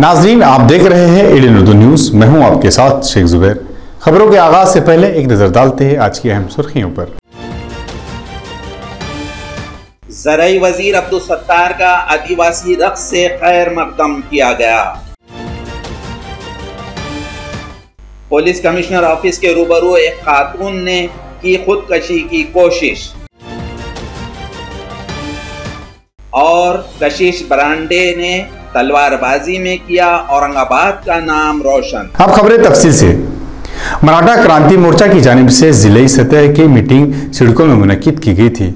नाजरीन, आप देख रहे हैं एडीएन उर्दू न्यूज। मैं हूं आपके साथ शेख जुबैर। खबरों के आगाज से पहले एक नजर डालते हैं आज की अहम सुर्खियों पर। ज़राई वजीर अब्दुल सत्तार का आदिवासी रक्स से खैर मकदम किया गया। पुलिस कमिश्नर ऑफिस के रूबरू एक खातून ने की खुदकशी की कोशिश और कशिश ब्रांडे ने तलवारबाजी में किया औरंगाबाद का नाम रोशन। अब खबरें तफसील से। मराठा क्रांति मोर्चा की जानिब से जिले सतह की मीटिंग सिडको में मुनक्किद की गई थी।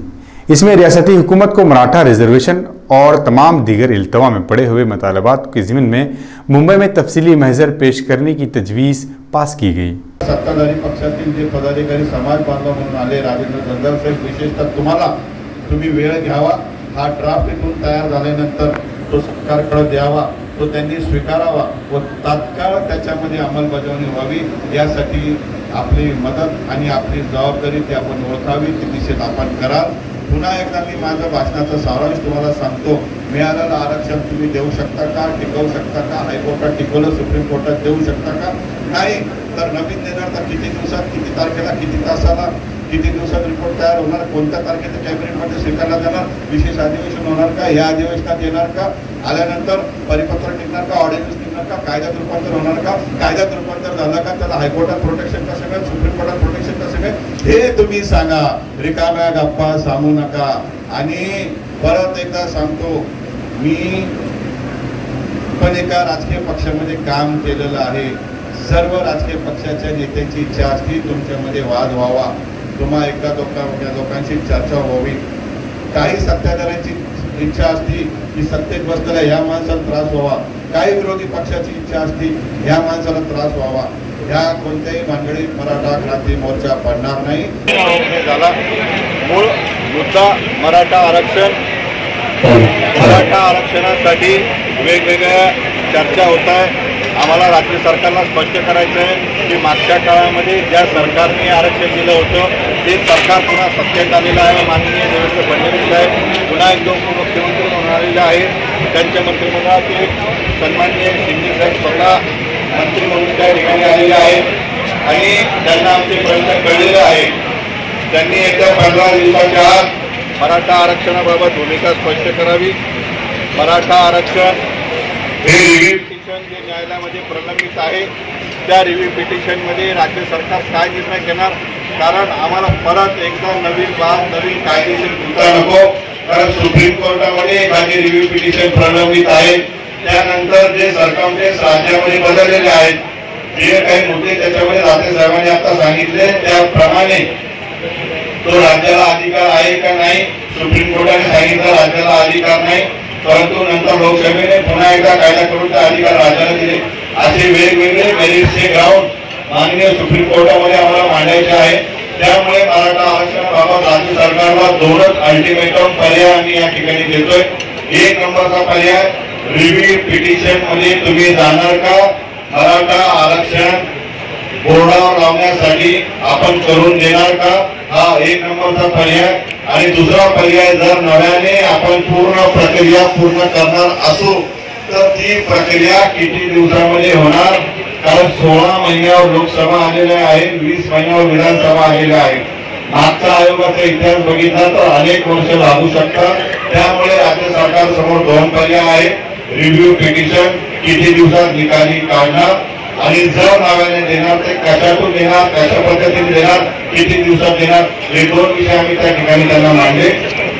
इसमें रियासती हुकूमत को मराठा रिजर्वेशन और तमाम दीगर इल्तवा में पड़े हुए मतलबात के ज़िम्न में मुंबई में तफसीली महजर पेश करने की तजवीज़ पास की गई। सत्ताधारी पक्षातील जे पदाधिकारी समाज बांधव म्हणून आले, राजेंद्र जंजाल साहेब, विशेषतः तुम्ही वेळ घ्यावा। हा ड्राफ्ट इथून तयार झाल्यानंतर तो सरकारकडे द्यावा, तो त्यांनी स्वीकारावा व तात्काळ त्याच्यामध्ये अंमलबजावणी व्हावी, यासाठी आपली मदत आणि आपली जबाबदारी ती आपण ओळखावी, ती दिशेत आपण कराल। पुन्हा एकदा मी माझ्या भाषणाचा सारांश तुम्हाला सांगतो। मिळालेलं आरक्षण तुम्ही देऊ शकता का, टिकवू शकता का? हायकोर्टात टिकवलं, सुप्रीम कोर्टात देऊ शकता का? नाही तर नवीन देणार तर किती दिवसात, किती तारखेला, किती तासाला, किती दिवसात रिपोर्ट तयार होणार, कोणत्या तारखेला कॅबिनेटमध्ये स्वीकारला जाणार, विशेष अधिवेशन होणार का, या अधिवेशनात येणार का, आल्यानंतर परिपत्र निघणार का, ऑर्डिनन्स निघणार का, कायद्यात रूपांतर होणार का, कायद्यात रूपांतर झालं का, त्याला हायकोर्टात प्रोटेक्शन कसं मिळेल, सुप्रीम कोर्टात प्रोटेक्शन कसं मिळेल, हे तुम्ही सांगा। रिकाम्या गप्पा सांगू नका। आणि परत एकदा सांगतो, मी पण एका राजकीय पक्षामध्ये काम केलेलं आहे। सर्व राजकीय पक्षाच्या नेत्यांची इच्छा असती तुमच्यामध्ये वाद व्हावा, तुम्हा एका लोकांशी चर्चा व्हावी। काही सत्ताधाऱ्यांची इच्छा असती की सत्तेत बसलेल्या या माणसाला त्रास व्हावा, काही विरोधी पक्षाची इच्छा असती या माणसाला त्रास व्हावा। या कोणत्याही भानगडीत मराठा क्रांती मोर्चा पडणार नाही। झाला मूळ मुद्दा मराठा आरक्षण। मराठा आरक्षणासाठी वेगवेगळ्या चर्चा होत आहे। आम्हाला राज्य सरकारला स्पष्ट करायचं आहे की मागच्या काळामध्ये ज्या सरकारने आरक्षण दिलं होतं ते सरकार पुन्हा सत्तेत आलेलं आहे। माननीय देवेंद्र फडणवीस साहेब पुन्हा एकदा उपमुख्यमंत्री म्हणून आलेले आहेत। त्यांच्या मंत्रिमंडळात सन्माननीय शिंदे साहेब स्वतः मंत्री म्हणून त्या ठिकाणी आलेले आहेत आणि त्यांना आमचे प्रयत्न कळलेले आहे। त्यांनी एकदा 15 दिवसाच्या आत मराठा आरक्षणाबाबत भूमिका स्पष्ट करावी। मराठा आरक्षण हे रिव्ह्यू पिटिशन जे न्यायालयामध्ये प्रलंबित आहे, त्या रिव्ह्यू पिटिशनमध्ये राज्य सरकार काय निर्णय घेणार, कारण आम्हाला परत एकदा नवीन कायदेशीर मुद्दा नको। कारण सुप्रीम कोर्टामध्ये एखादी रिव्ह्यू पिटिशन प्रलंबित आहे, त्यानंतर जे सरकारमधेज राज्यामध्ये बदललेले आहेत, जे काही मुद्दे त्याच्यामध्ये राज्य साहेबांनी आता सांगितले त्याप्रमाणे तो राज्याला अधिकार आहे का नाही, सुप्रीम कोर्टाने सांगितलं राज्याला अधिकार नाही, परंतु नंतर लोकसभेने पुन्हा एकदा कायदा करून ते अधिकार राज्याला दिले। असे वेगवेगळे मेरिट्सचे ग्राउंड माननीय सुप्रीम कोर्टामध्ये आम्हाला मांडायचे आहे। त्यामुळे मराठा आरक्षणाबाबत राज्य सरकारला दोनच अल्टिमेटम पर्याय आम्ही या ठिकाणी देतोय। एक नंबरचा पर्याय, रिव्ह्यू पिटिशन मध्ये तुम्ही जाणार का, मराठा आरक्षण बोर्डावर लावण्यासाठी आपण करून देणार का, हा एक नंबरचा पर्याय। आणि दुसरा पर्याय, जर नव्याने आपण पूर्ण प्रक्रिया पूर्ण करणार असू तर ती प्रक्रिया किती दिवसामध्ये होणार, कारण 16 महिन्यावर लोकसभा आलेल्या आहे, 20 महिन्यावर विधानसभा आलेल्या आहे। मागचा आयोगाचा इतिहास बघितला तर अनेक वर्ष लागू शकतात। त्यामुळे राज्य सरकार समोर दोन पर्याय आहेत, रिव्ह्यू पिटिशन किती दिवसात निकाली काढणार आणि जर नव्याने देणार ते कशातून देणार, कशा पद्धतीने देणार, किती दिवसात देणार, हे दोन विषय आम्ही त्या ठिकाणी त्यांना मांडले।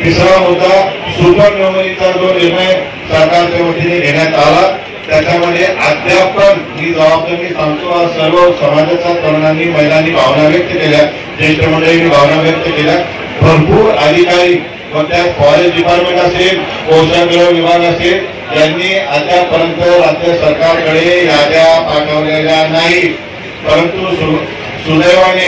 तिसरा मुद्दा, सुपर न्यूमरीचा जो निर्णय सरकारच्या वतीने घेण्यात आला त्याच्यामध्ये अद्याप पण ही जबाबदारी सांगतो, सर्व समाजाच्या तरुणांनी महिलांनी भावना व्यक्त केल्या, ज्येष्ठ मंडळींनी भावना व्यक्त केल्या। भरपूर अधिकारी व त्यात फॉरेस्ट डिपार्टमेंट असेल, कोळशागृह विभाग असेल, यांनी अद्यापर्यंत राज्य सरकारकडे याद्या पाठवलेल्या नाही। परंतु सुदैवाने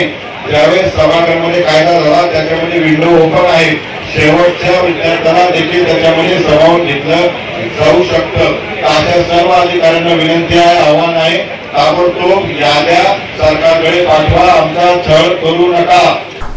ज्यावेळेस सभागृहामध्ये कायदा झाला त्याच्यामध्ये विंडो ओपन आहे, शेवटच्या विद्यार्थ्यांना देखील त्याच्यामध्ये सामावून घेतलं जाऊ शकतं. अशा सर्व अधिकाऱ्यांना विनंती आहे, आव्हान आहे, ताबडतोब याद्या सरकारकडे पाठवा, आमचा छळ करू नका.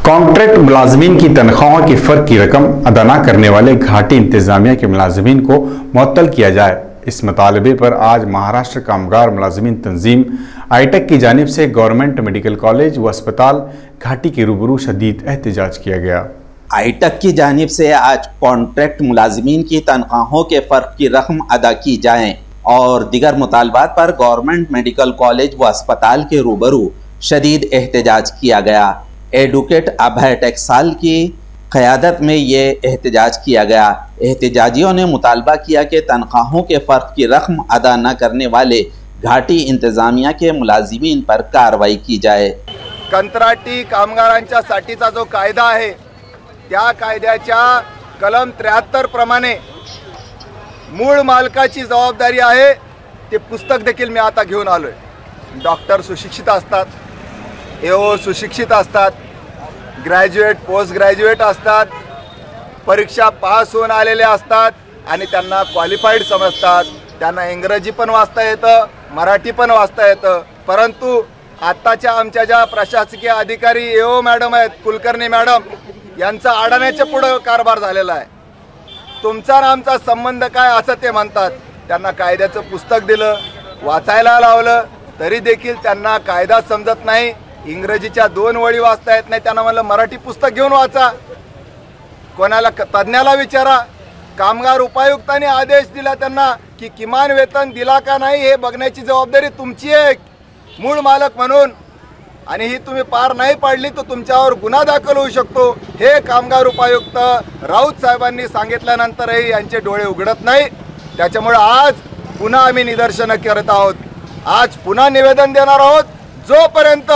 कॉन्ट्रैक्ट मुलाजमीन की तनख्वाहों की फ़र्क की रकम अदा न करने वाले घाटी इंतजामिया के मुलाजमीन को मुअत्तल किया जाए, इस मुतालबे पर आज महाराष्ट्र कामगार मुलाजमीन तंजीम आईटेक की जानिब से गवर्नमेंट मेडिकल कॉलेज व अस्पताल घाटी के रूबरू शदीद एहतजाज किया गया. आईटेक की जानिब से आज कॉन्ट्रैक्ट मुलाजमीन की तनख्वाहों के फ़र्क की रकम अदा की जाए और दिगर मुतालबात पर गवर्नमेंट मेडिकल कॉलेज व अस्पताल के रूबरू शदीद एहतजाज किया गया. एडवोकेट अभय टेक्साल की क़यादत में ये एहतजाज किया गया. एहतजाजियों ने मुतालबा किया कि तनख्वाहों के फ़र्क की रकम अदा न करने वाले घाटी इंतजामिया के मुलाजिमीन पर कार्रवाई की जाए. कंत्राटी कामगारांच्यासाठीचा जो कायदा आहे त्या कायद्याच्या कलम 73 प्रमाणे मूळ मालकाची जबाबदारी आहे. ते पुस्तक देखील मी आता घेऊन आलोय. डॉक्टर सुशिक्षित असतात, एओ सुशिक्षित असतात, ग्रॅज्युएट पोस्ट ग्रॅज्युएट असतात, परीक्षा पास होऊन आलेले असतात आणि त्यांना क्वालिफाईड समजतात. त्यांना इंग्रजी पण वाचता येतं, मराठी पण वाचता येतं. परंतु आत्ताच्या आमच्या ज्या प्रशासकीय अधिकारी एओ मॅडम आहेत, कुलकर्णी मॅडम, यांचा अडाण्याच्या पुढं कारभार झालेला आहे. तुमचा आणि आमचा संबंध काय असं ते म्हणतात. त्यांना कायद्याचं पुस्तक दिलं, वाचायला लावलं, तरी देखील त्यांना कायदा समजत नाही. इंग्रजीच्या 2 वळी वाचता येत नाही. त्यांना म्हणलं मराठी पुस्तक घेऊन वाचा, कोणाला तज्ज्ञाला विचारा. कामगार उपायुक्तांनी आदेश दिला त्यांना की किमान वेतन दिला का नाही हे बघण्याची जबाबदारी तुमची आहे मूळ मालक म्हणून, आणि ही तुम्ही पार नाही पाडली तर तुमच्यावर गुन्हा दाखल होऊ शकतो. हे कामगार उपायुक्त राऊत साहेबांनी सांगितल्यानंतरही यांचे डोळे उघडत नाही. त्याच्यामुळे आज पुन्हा आम्ही निदर्शनं करत आहोत. आज पुन्हा निवेदन देणार आहोत. जोपर्यंत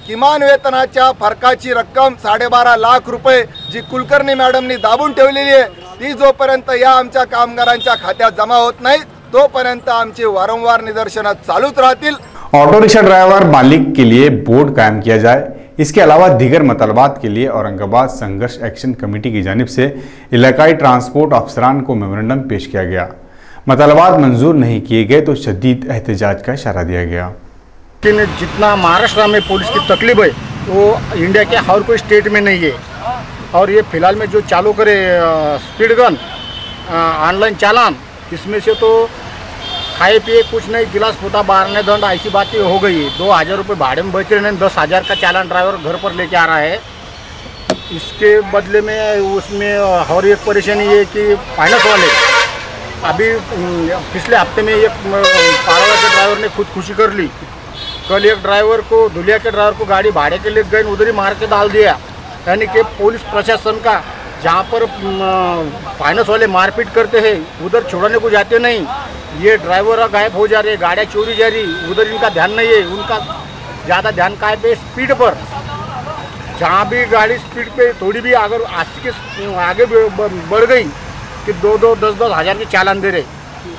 किमान वेतनाच्या फरकाची रक्कम 12.5 लाख रुपये जी कुलकर्णी मॅडमनी दाबून ठेवलेली आहे ती जोपर्यंत या आमच्या कामगारांच्या खात्यात जमा होत नाही तोपर्यंत आमची वारंवार निदर्शनं चालूच राहतील. ऑटो रिक्शा ड्राइवर मालिक के लिए बोर्ड कायम किया जाए. इसके अलावा दीगर मतलबात के लिए औरंगाबाद संघर्ष एक्शन कमेटी की जानिब से इलाकाई ट्रांसपोर्ट अफसरान को मेमोरेंडम पेश किया गया. मतलबात मंजूर नहीं किए गए तो शदीद एहतजाज का इशारा दिया गया. लेकिन जितना महाराष्ट्र में पुलिस की तकलीफ है वो इंडिया के हर कोई स्टेट में नहीं है. और ये फिलहाल में जो चालू करे स्पीड गन ऑनलाइन चालान, इसमें से तो खाए पिए कुछ नहीं, गिलास फूटा मारने दंड ऐसी बातें हो गई है. 2,000 रुपये भाड़े में बच रहे हैं, 10,000 का चालान ड्राइवर घर पर लेके आ रहा है. इसके बदले में उसमें और एक परेशानी ये कि फाइनेंस वाले अभी पिछले हफ्ते में एक पाराला के ड्राइवर ने खुदकुशी कर ली. कल एक ड्राइवर को, धुलिया के ड्राइवर को गाड़ी भाड़े के लिए गए, उधर ही मार के डाल दिया. यानी कि पुलिस प्रशासन का जहाँ पर फाइनेंस वाले मारपीट करते हैं उधर छोड़ने को जाते नहीं. ये ड्राइवर गायब हो जा रहे, गाड़ियाँ चोरी जा रही, उधर इनका ध्यान नहीं है. उनका ज़्यादा ध्यान काय पे स्पीड पर. जहाँ भी गाड़ी स्पीड पे थोड़ी भी अगर आगे बढ़ गई कि 10,000 हज़ार के चालान दे रहे.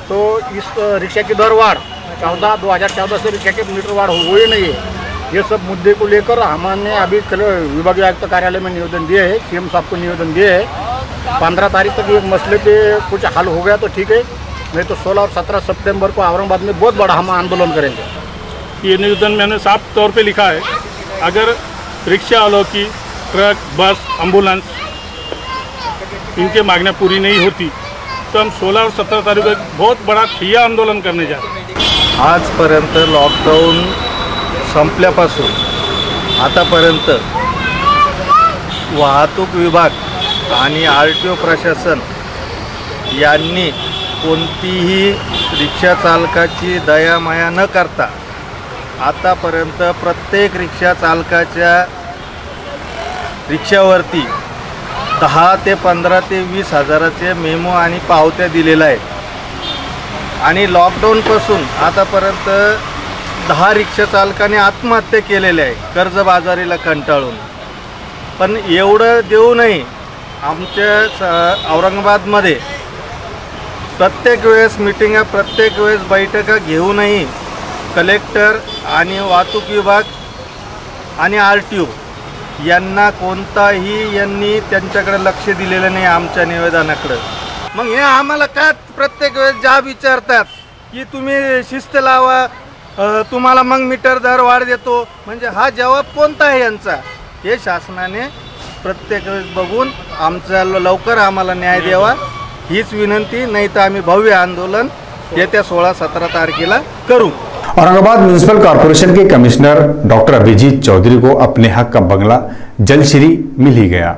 तो इस रिक्शा की दर वाढ़ 2014 से रिक्शा के मीटर वाढ़ हो ही नहीं है. ये सब मुद्दे को लेकर हमने अभी विभागीय आयुक्त कार्यालय में निवेदन दिए है, सीएम साहब को निवेदन दिए है. 15 तारीख तक ये मसले पे कुछ हल हो गया तो ठीक है, नहीं तो 16 और 17 सितंबर को औरंगाबाद में बहुत बड़ा हम आंदोलन करेंगे. ये निवेदन मैंने साफ तौर पे लिखा है, अगर रिक्शा वालों की, ट्रक, बस, एम्बुलेंस इनके मांगना पूरी नहीं होती तो हम 16 और 17 तारीख को बहुत बड़ा ठिय्या आंदोलन करने जा रहे हैं. आजपर्यंत लॉकडाऊन संपल्यापासून आतापर्यंत वाहतूक विभाग आणि RTO प्रशासन यांनी कोणतीही रिक्षा चालकाची दयामाया न करता आतापर्यंत प्रत्येक रिक्षा चालकाच्या रिक्षावरती 10 ते 15 ते 20 हजाराचे मेमो आणि पावत्या दिलेल्या आहेत. आणि लॉकडाऊनपासून आतापर्यंत 10 रिक्षा चालकांनी आत्महत्या केलेल्या आहे कर्जबाजारीला कंटाळून. पण एवढं देऊनही आमच्या औरंगाबादमध्ये प्रत्येक वेळेस मीटिंगा, प्रत्येक वेळेस बैठका घेऊनही कलेक्टर आणि वाहतूक विभाग आणि RTO यांना कोणताही यांनी त्यांच्याकडे लक्ष दिलेलं नाही आमच्या निवेदनाकडे। मग हे आम्हाला का प्रत्येक वेळेस जाब विचारतात की तुम्ही शिस्त लावा, तुम्हाला मग मीटर दर वाढ देतो, म्हणजे हा जवाब कोणता आहे यांचा? हे शासनाने प्रत्येक वेळेस बघून आमचा लवकर आम्हाला न्याय द्यावा हीच विनंती, नाही तर आम्ही भव्य आंदोलन येत्या 16-17 तारखेला करू। औरंगाबाद म्यूनिसिपल कॉरपोरेशन के कमिश्नर डॉक्टर अभिजीत चौधरी को अपने हक का बंगला जलश्री मिल ही गया।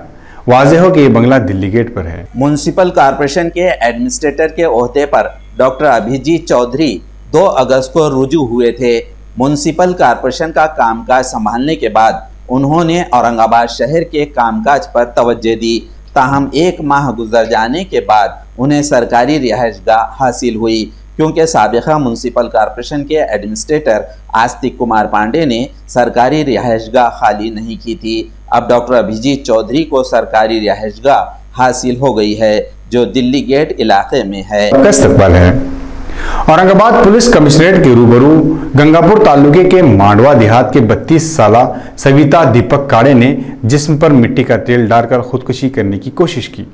वाज़ेह हो कि ये बंगला दिल्ली गेट पर है। म्यूनिसिपल कॉरपोरेशन के एडमिनिस्ट्रेटर के ओहदे पर डॉक्टर अभिजीत चौधरी 2 अगस्त को रुजू हुए थे। म्यूनिसिपल कॉरपोरेशन का कामकाज संभालने के बाद उन्होंने औरंगाबाद शहर के कामकाज पर तवज्जो दी। ताहम 1 माह गुजर जाने के बाद उन्हें सरकारी रिहाइशगाह हासिल हुई, क्योंकि साबिका म्यूनिसिपल कॉरपोरेशन के एडमिनिस्ट्रेटर आस्तिक कुमार पांडे ने सरकारी रिहाइशगाह खाली नहीं की थी। अब डॉक्टर अभिजीत चौधरी को सरकारी रिहाइशगाह हासिल हो गई है, जो दिल्ली गेट इलाके में है। औरंगाबाद पुलिस कमिश्नरेट के रूबरू गंगापुर तालुके के मांडवा देहात के 32 साला सविता दीपक काड़े ने जिस्म पर मिट्टी का तेल डालकर खुदकुशी करने की कोशिश की।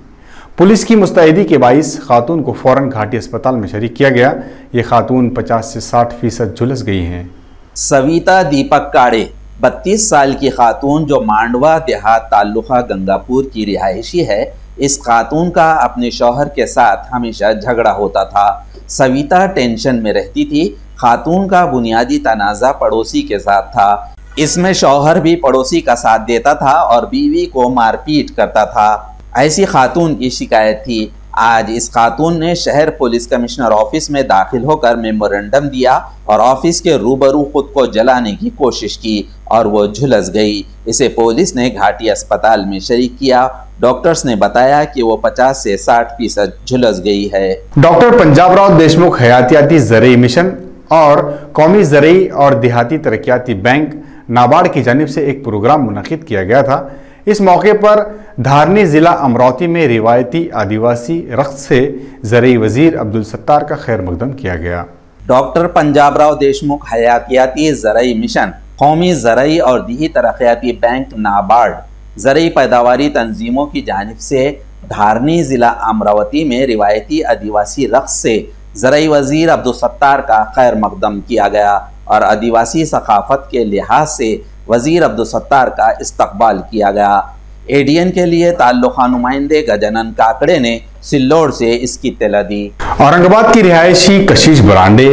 पुलिस की मुस्तैदी के बाइस खातून को फौरन घाटी अस्पताल में शरीक किया गया। ये खातून 50 से 60% झुलस गई हैं। सविता दीपक काड़े 32 साल की खातून जो मांडवा देहात तालुका गंगापुर की रिहायशी है। इस खातून का अपने शौहर के साथ हमेशा झगड़ा होता था। सविता टेंशन में रहती थी। खातून का बुनियादी तनाज़ा पड़ोसी के साथ था। इसमें शौहर भी पड़ोसी का साथ देता था और बीवी को मारपीट करता था। ऐसी खातून की शिकायत थी। आज इस खातून ने शहर पुलिस कमिश्नर ऑफिस में दाखिल होकर मेमोरेंडम दिया और ऑफिस के रूबरू खुद को जलाने की कोशिश की और वो झुलस गई। इसे पुलिस ने घाटी अस्पताल में शरीक किया। डॉक्टर्स ने बताया कि वो 50 से 60% झुलस गई है। डॉक्टर पंजाबराव देशमुख हयातियाती ज़रई मिशन और कौमी ज़रई और देहाती तरक्याती बैंक नाबार्ड की जानिब से एक प्रोग्राम मुनक़िद किया गया था। इस मौके पर धारनी ज़िला अमरावती में रिवायती आदिवासी रक़्स से ज़रई वज़ीर अब्दुल सत्तार का खैर मक़दम किया गया। डॉक्टर पंजाबराव देशमुख हयातियाती ज़रई मिशन, कौमी ज़रई और देही तरक्याती बैंक नाबार्ड ज़रई पैदावारी तंजीमों की जानिब से धारनी ज़िला अमरावती में रिवायती आदिवासी रक़्स से ज़रई वज़ीर अब्दुल सत्तार का खैर मक़दम किया गया और आदिवासी सकाफ़त के लिहाज से वज़ीर अब्दुल सत्तार का इस्तकबाल किया गया। एडीएन के लिए ताल्लुक़ा नुमाइंदे गजानन काकड़े ने सिल्लोड से इसकी इत्तला दी। औरंगाबाद की रिहायशी कशिश बरांडे,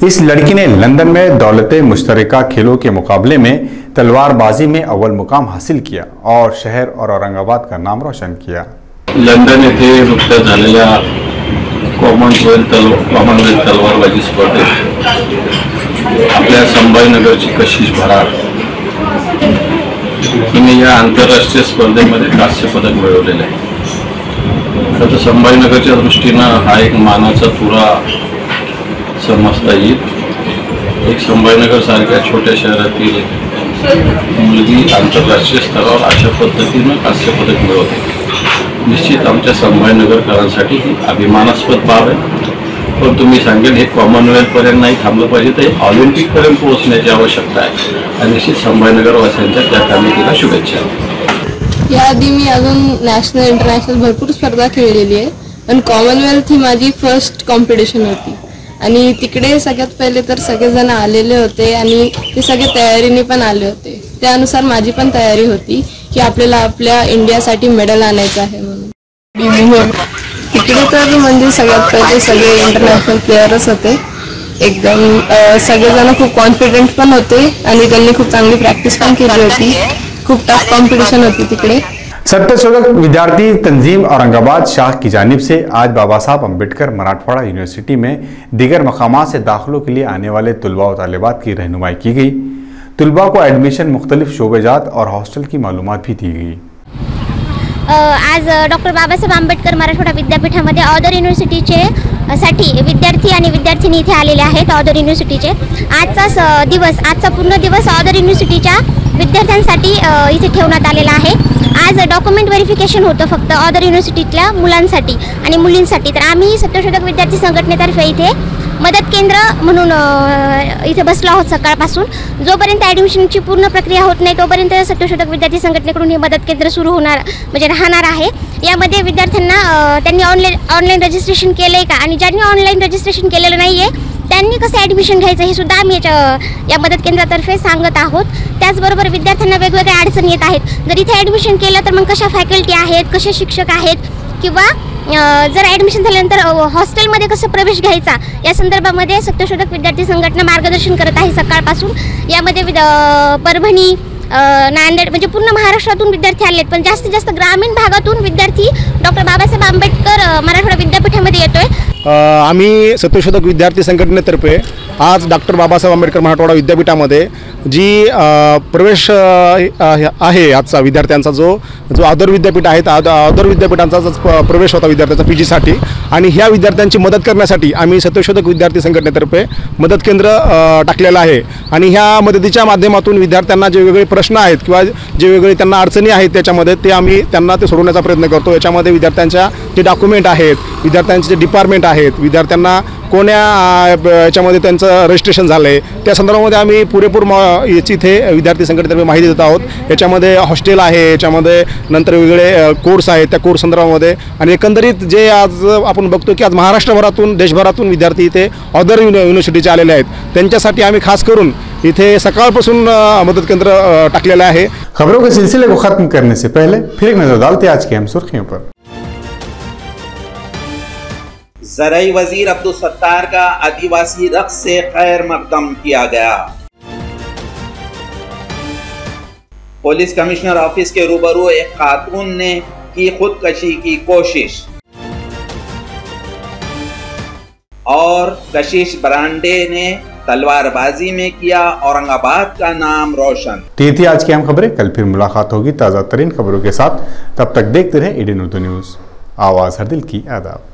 इस लड़की ने लंदन में दौलते मुश्तरका खेलों के मुकाबले में तलवारबाजी में अव्वल मुकाम हासिल किया और शहर और औरंगाबाद का नाम रोशन किया। लंडन येथे नुकत्याच झालेल्या कॉमनवेल्थ तलवारबाजी स्पर्धेत आपल्या संभाजीनगरची कशिश बराड हिने या आंतरराष्ट्रीय स्पर्धेमध्ये कांस्य पदक मिळवलेले आहे। तर संभाजीनगरच्या दृष्टीनं हा एक मानाचा तुरा समजता येईल। एक संभाजीनगर सारख्या छोट्या शहरातील मुलगी आंतरराष्ट्रीय स्तरावर अशा पद्धतीनं कांस्य पदक मिळवते। निश्चित आमच्या संभाजीनगरकरांसाठी ही अभिमानास्पद बाब आहे। पण तुम्ही सांगेल हे कॉमनवेल्थ पर्यंत नाही थांबलं पाहिजे, ते ऑलिम्पिक पर्यंत पोहोचण्याची आवश्यकता आहे आणि निश्चित संभाजीनगर वासियांच्या त्या कामगिरीला शुभेच्छा। याआधी मी अजून नॅशनल इंटरनॅशनल भरपूर स्पर्धा खेळलेली आहे, पण कॉमनवेल्थ ही माझी फर्स्ट कॉम्पिटिशन होती आणि तिकडे सगळ्यात पहिले तर सगळेजण आलेले होते आणि ते सगळे तयारीने पण आले होते। त्यानुसार माझी पण तयारी होती की आपल्याला आपल्या इंडियासाठी मेडल आणायचं आहे म्हणून। तिकडे तर म्हणजे सगळ्यात पहिले सगळे इंटरनॅशनल प्लेयरच होते। एकदम सगळेजण खूप कॉन्फिडेंट पण होते आणि त्यांनी खूप चांगली प्रॅक्टिस पण केली होती। खूप टफ कॉम्पिटिशन होती तिकडे। सत्यशोधक विद्यार्थी तंजीम औरंगाबाद शाह की जानिब से आज बाबा साहब अम्बेडकर मराठवाड़ा यूनिवर्सिटी में दीगर मकामात से दाखिलों के लिए आने वाले तुलबा और तालिबात की रहनुमाई की गई। तुलबा को एडमिशन मुख्तलिफ शोबेजात और हॉस्टल की मालूमात भी दी गई। आज डॉक्टर बाबासाहेब आंबेडकर मराठवाडा विद्यापीठामध्ये ऑदर युनिव्हर्सिटीचे साठी विद्यार्थी आणि विद्यार्थिनी इथे आलेले आहेत। ऑदर युनिव्हर्सिटीचे आजचा पूर्ण दिवस ऑदर युनिव्हर्सिटीच्या विद्यार्थ्यांसाठी इथे ठेवण्यात आलेला आहे। आज डॉक्युमेंट व्हेरिफिकेशन होतं फक्त ऑदर युनिव्हर्सिटीतल्या मुलांसाठी आणि मुलींसाठी। तर आम्ही सत्यशोधक विद्यार्थी संघटनेतर्फे इथे मदत केंद्र म्हणून इथे बसलो आहोत सकाळपासून. जोपर्यंत ॲडमिशनची पूर्ण प्रक्रिया होत नाही तोपर्यंत सत्यशोधक विद्यार्थी संघटनेकडून हे मदत केंद्र सुरू होणार म्हणजे राहणार आहे. यामध्ये विद्यार्थ्यांना त्यांनी ऑनलाईन रजिस्ट्रेशन केलं आहे का आणि ज्यांनी ऑनलाईन रजिस्ट्रेशन केलेलं नाही आहे त्यांनी कसं ॲडमिशन घ्यायचं हे सुद्धा आम्ही या मदत केंद्रातर्फे सांगत आहोत. त्याचबरोबर विद्यार्थ्यांना वेगवेगळ्या अडचणी येत आहेत. जर इथे ॲडमिशन केलं तर मग कशा फॅकल्टी आहेत, कसे शिक्षक आहेत किंवा जर ॲडमिशन झाल्यानंतर हॉस्टेलमध्ये कसं प्रवेश घ्यायचा या संदर्भामध्ये सत्यशोधक विद्यार्थी संघटना मार्गदर्शन करत आहे सकाळपासून. यामध्ये परभणी, नांदेड म्हणजे पूर्ण महाराष्ट्रातून विद्यार्थी आले आहेत, पण जास्तीत जास्त ग्रामीण भागातून विद्यार्थी डॉक्टर बाबासाहेब आंबेडकर मराठवाडा विद्यापीठामध्ये येतोय. आम्ही सत्यशोधक विद्यार्थी संघटनेतर्फे आज डॉक्टर बाबासाहेब आंबेडकर मराठवाडा विद्यापीठामध्ये जी प्रवेश आहे आजचा विद्यार्थ्यांचा जो आदर विद्यापीठ आहे आदर विद्यापीठांचा प्रवेश होता विद्यार्थ्यांचा PGसाठी आणि ह्या विद्यार्थ्यांची मदत करण्यासाठी आम्ही सत्यशोधक विद्यार्थी संघटनेतर्फे मदत केंद्र टाकलेलं आहे. आणि ह्या मदतीच्या माध्यमातून विद्यार्थ्यांना जे वेगवेगळे प्रश्न आहेत किंवा जे वेगवेगळे त्यांना अडचणी आहेत त्याच्यामध्ये ते आम्ही त्यांना ते सोडवण्याचा प्रयत्न करतो. याच्यामध्ये विद्यार्थ्यांच्या जे डॉक्युमेंट आहेत, विद्यार्थ्यांचे जे डिपार्टमेंट आहेत, विद्यार्थ्यांना कोण्या याच्यामध्ये त्यांचं रजिस्ट्रेशन झालं आहे त्या संदर्भामध्ये आम्ही पुरेपूर याची इथे विद्यार्थी संघटनेतर्फे माहिती देत आहोत. याच्यामध्ये हॉस्टेल आहे, याच्यामध्ये नंतर वेगवेगळे कोर्स आहेत त्या कोर्स संदर्भामध्ये आणि एकंदरीत जे आज आपण बघतो की आज महाराष्ट्रभरातून देशभरातून विद्यार्थी इथे अदर युनिव्हर्सिटीचे आलेले आहेत त्यांच्यासाठी आम्ही खास करून इथे सकाळपासून मदत केंद्र टाकलेलं आहे. खबरों के सिलसिले को खत्म करने से पहले फिर एक नजर डालते हैं आज की अहम सुर्खियों पर. ज़राई वजीर अब्दुल सत्तार का आदिवासी रक्स से खैर मकदम किया गया. पुलिस कमिश्नर ऑफिस के रूबरू एक खातून ने की खुदकशी की कोशिश और कशिश ब्रांडे ने तलवारबाजी में किया औरंगाबाद का नाम रोशन. ये थी आज की अहम खबरें. कल फिर मुलाकात होगी ताज़ा तरीन खबरों के साथ. तब तक देखते रहे ADN उर्दू न्यूज़, आवाज़ हर दिल की. आदाब.